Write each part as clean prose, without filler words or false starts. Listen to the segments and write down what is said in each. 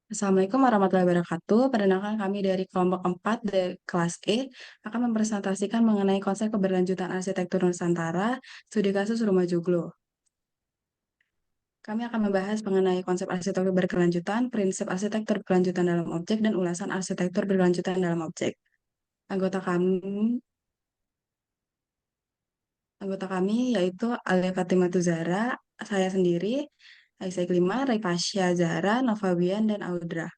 Assalamualaikum warahmatullahi wabarakatuh. Perkenalkan kami dari kelompok 4 dari kelas E akan mempresentasikan mengenai konsep keberlanjutan arsitektur Nusantara, studi kasus Rumah Joglo. Kami akan membahas mengenai konsep arsitektur berkelanjutan, prinsip arsitektur berkelanjutan dalam objek, dan ulasan arsitektur berkelanjutan dalam objek. Anggota kami, anggota kami yaitu Alia Fatimah Zahra, saya sendiri, Aisyah Klima, Rifasya Zahra, Novawian, dan Audra.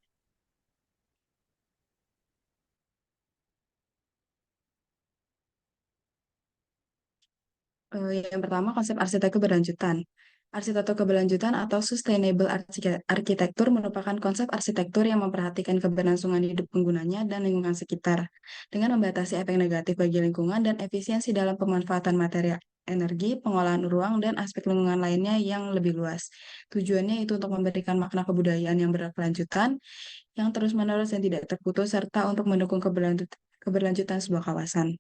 Yang pertama, konsep arsitektur berlanjutan. Arsitektur keberlanjutan atau sustainable architecture merupakan konsep arsitektur yang memperhatikan keberlangsungan hidup penggunanya dan lingkungan sekitar, dengan membatasi efek negatif bagi lingkungan dan efisiensi dalam pemanfaatan material energi, pengolahan ruang, dan aspek lingkungan lainnya yang lebih luas. Tujuannya itu untuk memberikan makna kebudayaan yang berkelanjutan, yang terus-menerus dan tidak terputus, serta untuk mendukung keberlanjutan sebuah kawasan.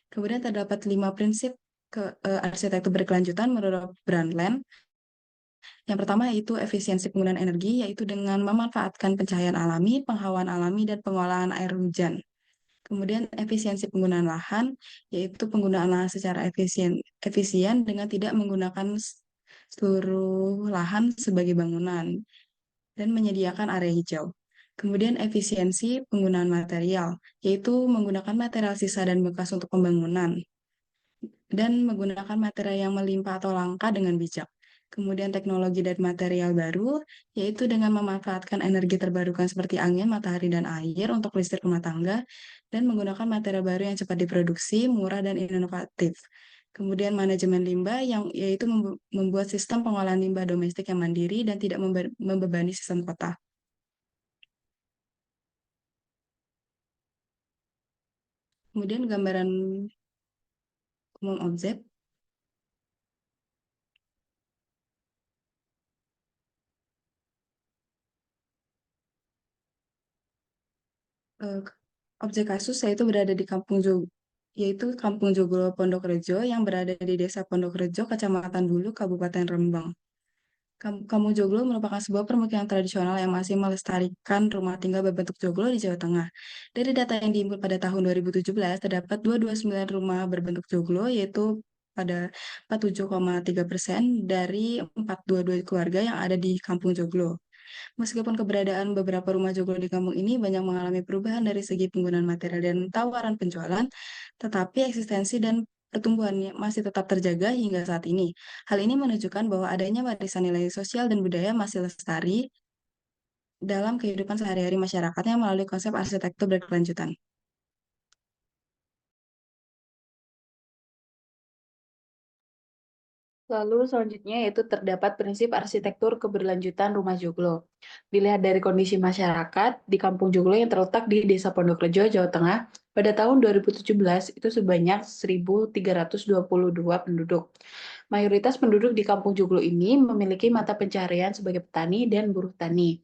Kemudian terdapat 5 prinsip arsitektur berkelanjutan menurut Brundtland. Yang pertama yaitu efisiensi penggunaan energi, yaitu dengan memanfaatkan pencahayaan alami, penghawaan alami, dan pengolahan air hujan. Kemudian efisiensi penggunaan lahan, yaitu penggunaan lahan secara efisien dengan tidak menggunakan seluruh lahan sebagai bangunan dan menyediakan area hijau. Kemudian efisiensi penggunaan material, yaitu menggunakan material sisa dan bekas untuk pembangunan dan menggunakan material yang melimpah atau langka dengan bijak. Kemudian teknologi dan material baru, yaitu dengan memanfaatkan energi terbarukan seperti angin, matahari, dan air untuk listrik rumah tangga, dan menggunakan material baru yang cepat diproduksi, murah, dan inovatif. Kemudian manajemen limbah, yang yaitu membuat sistem pengolahan limbah domestik yang mandiri dan tidak membebani sistem kota. Kemudian gambaran umum objek. Eh, Objek kasus yaitu berada di yaitu Kampung Joglo Pondokrejo yang berada di Desa Pondokrejo, Kecamatan Bulu, Kabupaten Rembang. Kampung Joglo merupakan sebuah permukiman tradisional yang masih melestarikan rumah tinggal berbentuk joglo di Jawa Tengah. Dari data yang dihimpun pada tahun 2017, terdapat 229 rumah berbentuk joglo, yaitu pada 47,3% dari 422 keluarga yang ada di Kampung Joglo. Meskipun keberadaan beberapa rumah joglo di kampung ini banyak mengalami perubahan dari segi penggunaan material dan tawaran penjualan, tetapi eksistensi dan pertumbuhannya masih tetap terjaga hingga saat ini. Hal ini menunjukkan bahwa adanya warisan nilai sosial dan budaya masih lestari dalam kehidupan sehari-hari masyarakatnya melalui konsep arsitektur berkelanjutan. Lalu selanjutnya yaitu terdapat prinsip arsitektur keberlanjutan rumah joglo. Dilihat dari kondisi masyarakat di Kampung Joglo yang terletak di Desa Pondokrejo, Jawa Tengah, pada tahun 2017 itu sebanyak 1.322 penduduk. Mayoritas penduduk di Kampung Joglo ini memiliki mata pencaharian sebagai petani dan buruh tani.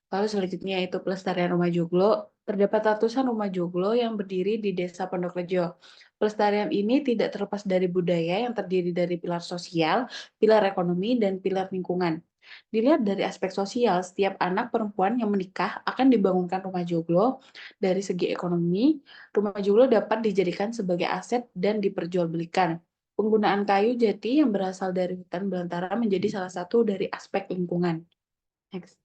Lalu selanjutnya yaitu pelestarian rumah joglo. Terdapat ratusan rumah joglo yang berdiri di Desa Pondok Rejo. Pelestarian ini tidak terlepas dari budaya yang terdiri dari pilar sosial, pilar ekonomi, dan pilar lingkungan. Dilihat dari aspek sosial, setiap anak perempuan yang menikah akan dibangunkan rumah joglo. Dari segi ekonomi, rumah joglo dapat dijadikan sebagai aset dan diperjualbelikan. Penggunaan kayu jati yang berasal dari hutan belantara menjadi salah satu dari aspek lingkungan. Next.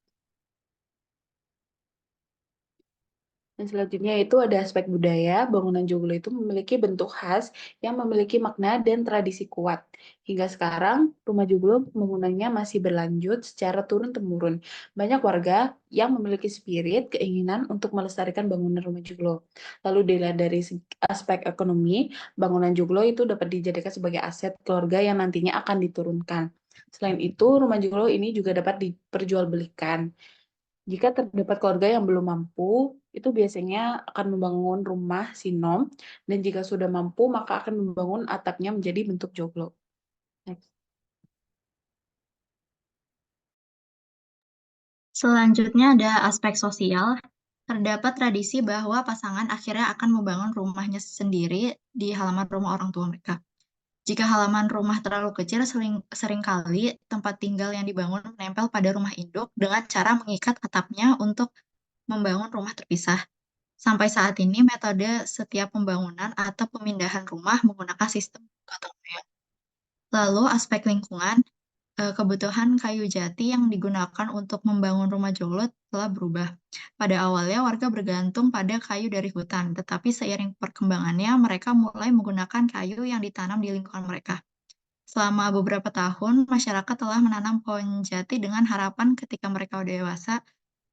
Dan selanjutnya itu ada aspek budaya. Bangunan joglo itu memiliki bentuk khas yang memiliki makna dan tradisi kuat. Hingga sekarang, rumah joglo bangunannya masih berlanjut secara turun-temurun. Banyak warga yang memiliki spirit keinginan untuk melestarikan bangunan rumah joglo. Lalu dilihat dari aspek ekonomi, bangunan joglo itu dapat dijadikan sebagai aset keluarga yang nantinya akan diturunkan. Selain itu, rumah joglo ini juga dapat diperjualbelikan. Jika terdapat keluarga yang belum mampu, itu biasanya akan membangun rumah sinom, dan jika sudah mampu, maka akan membangun atapnya menjadi bentuk joglo. Next. Selanjutnya ada aspek sosial. Terdapat tradisi bahwa pasangan akhirnya akan membangun rumahnya sendiri di halaman rumah orang tua mereka. Jika halaman rumah terlalu kecil, seringkali tempat tinggal yang dibangun menempel pada rumah induk dengan cara mengikat atapnya untuk membangun rumah terpisah. Sampai saat ini, metode setiap pembangunan atau pemindahan rumah menggunakan sistem gotong royong. Lalu, aspek lingkungan, kebutuhan kayu jati yang digunakan untuk membangun rumah joglo telah berubah. Pada awalnya, warga bergantung pada kayu dari hutan, tetapi seiring perkembangannya, mereka mulai menggunakan kayu yang ditanam di lingkungan mereka. Selama beberapa tahun, masyarakat telah menanam pohon jati dengan harapan ketika mereka udah dewasa,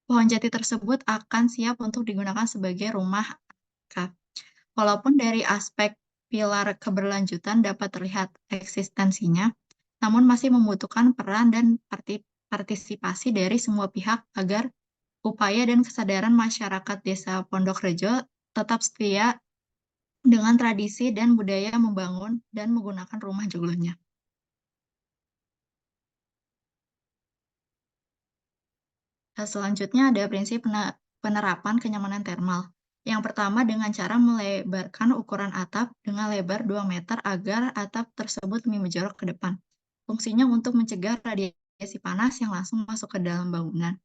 pohon jati tersebut akan siap untuk digunakan sebagai rumah mereka. Walaupun dari aspek pilar keberlanjutan dapat terlihat eksistensinya, namun masih membutuhkan peran dan partisipasi dari semua pihak agar upaya dan kesadaran masyarakat Desa Pondok Rejo tetap setia dengan tradisi dan budaya membangun dan menggunakan rumah joglonya. Selanjutnya ada prinsip penerapan kenyamanan termal. Yang pertama dengan cara melebarkan ukuran atap dengan lebar 2 meter agar atap tersebut lebih menjorok ke depan. Fungsinya untuk mencegah radiasi panas yang langsung masuk ke dalam bangunan.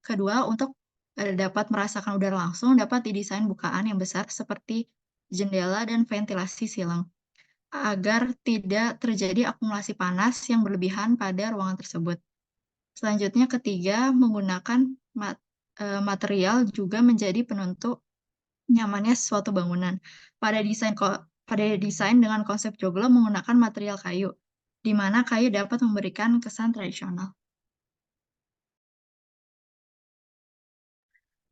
Kedua, untuk dapat merasakan udara langsung, dapat didesain bukaan yang besar seperti jendela dan ventilasi silang, agar tidak terjadi akumulasi panas yang berlebihan pada ruangan tersebut. Selanjutnya ketiga, menggunakan material juga menjadi penentu nyamannya suatu bangunan. Pada desain dengan konsep joglo menggunakan material kayu, di mana kayu dapat memberikan kesan tradisional.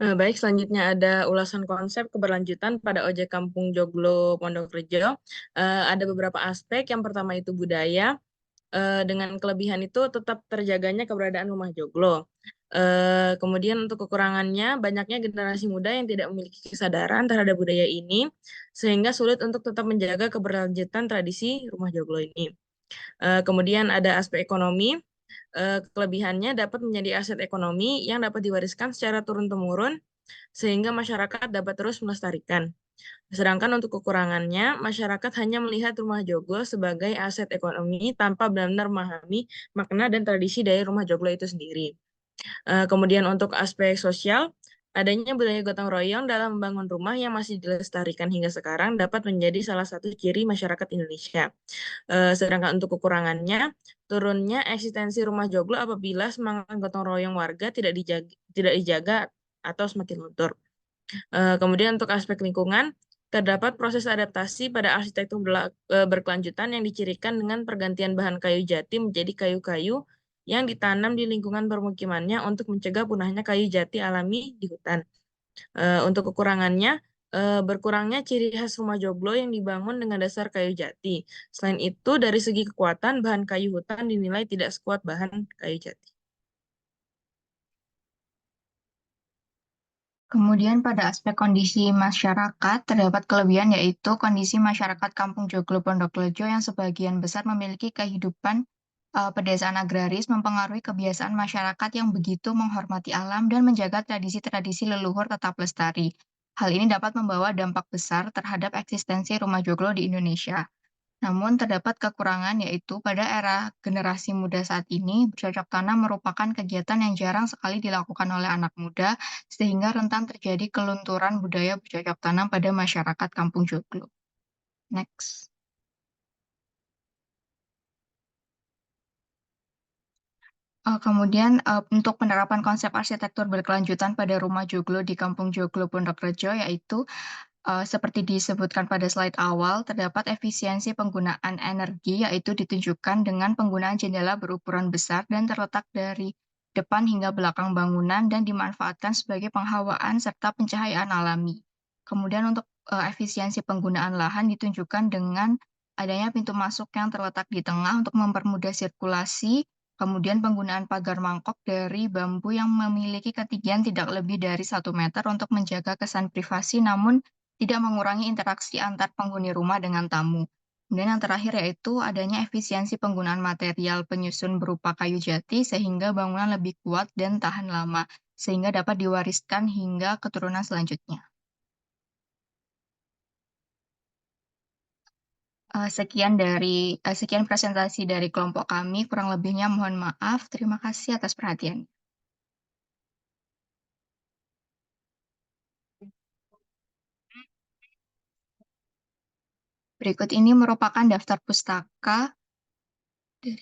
Baik, selanjutnya ada ulasan konsep keberlanjutan pada ojek kampung joglo Pondok Rejo. Ada beberapa aspek. Yang pertama itu budaya. Dengan kelebihan itu tetap terjaganya keberadaan rumah joglo. Kemudian untuk kekurangannya, banyaknya generasi muda yang tidak memiliki kesadaran terhadap budaya ini, sehingga sulit untuk tetap menjaga keberlanjutan tradisi rumah joglo ini. Kemudian ada aspek ekonomi. Kelebihannya dapat menjadi aset ekonomi yang dapat diwariskan secara turun-temurun, sehingga masyarakat dapat terus melestarikan. Sedangkan untuk kekurangannya, masyarakat hanya melihat rumah joglo sebagai aset ekonomi tanpa benar-benar memahami makna dan tradisi dari rumah joglo itu sendiri. Kemudian untuk aspek sosial, adanya budaya gotong royong dalam membangun rumah yang masih dilestarikan hingga sekarang dapat menjadi salah satu ciri masyarakat Indonesia. Sedangkan untuk kekurangannya, turunnya eksistensi rumah joglo apabila semangat gotong royong warga tidak dijaga atau semakin luntur. Kemudian untuk aspek lingkungan, terdapat proses adaptasi pada arsitektur berkelanjutan yang dicirikan dengan pergantian bahan kayu jati menjadi kayu-kayu yang ditanam di lingkungan permukimannya untuk mencegah punahnya kayu jati alami di hutan. Untuk kekurangannya, berkurangnya ciri khas rumah joglo yang dibangun dengan dasar kayu jati. Selain itu, dari segi kekuatan, bahan kayu hutan dinilai tidak sekuat bahan kayu jati. Kemudian pada aspek kondisi masyarakat, terdapat kelebihan yaitu kondisi masyarakat Kampung Joglo Pondok Lejo yang sebagian besar memiliki kehidupan pedesaan agraris mempengaruhi kebiasaan masyarakat yang begitu menghormati alam dan menjaga tradisi-tradisi leluhur tetap lestari. Hal ini dapat membawa dampak besar terhadap eksistensi rumah joglo di Indonesia. Namun terdapat kekurangan yaitu pada era generasi muda saat ini, bercocok tanam merupakan kegiatan yang jarang sekali dilakukan oleh anak muda, sehingga rentan terjadi kelunturan budaya bercocok tanam pada masyarakat Kampung Joglo. Next. Kemudian untuk penerapan konsep arsitektur berkelanjutan pada rumah joglo di Kampung Joglo Pondok Rejo yaitu seperti disebutkan pada slide awal, terdapat efisiensi penggunaan energi, yaitu ditunjukkan dengan penggunaan jendela berukuran besar dan terletak dari depan hingga belakang bangunan dan dimanfaatkan sebagai penghawaan serta pencahayaan alami. Kemudian untuk efisiensi penggunaan lahan ditunjukkan dengan adanya pintu masuk yang terletak di tengah untuk mempermudah sirkulasi, kemudian penggunaan pagar mangkok dari bambu yang memiliki ketinggian tidak lebih dari 1 meter untuk menjaga kesan privasi, namun tidak mengurangi interaksi antar penghuni rumah dengan tamu. Kemudian yang terakhir yaitu adanya efisiensi penggunaan material penyusun berupa kayu jati sehingga bangunan lebih kuat dan tahan lama, sehingga dapat diwariskan hingga keturunan selanjutnya. Sekian presentasi dari kelompok kami. Kurang lebihnya mohon maaf. Terima kasih atas perhatian. Berikut ini merupakan daftar pustaka dari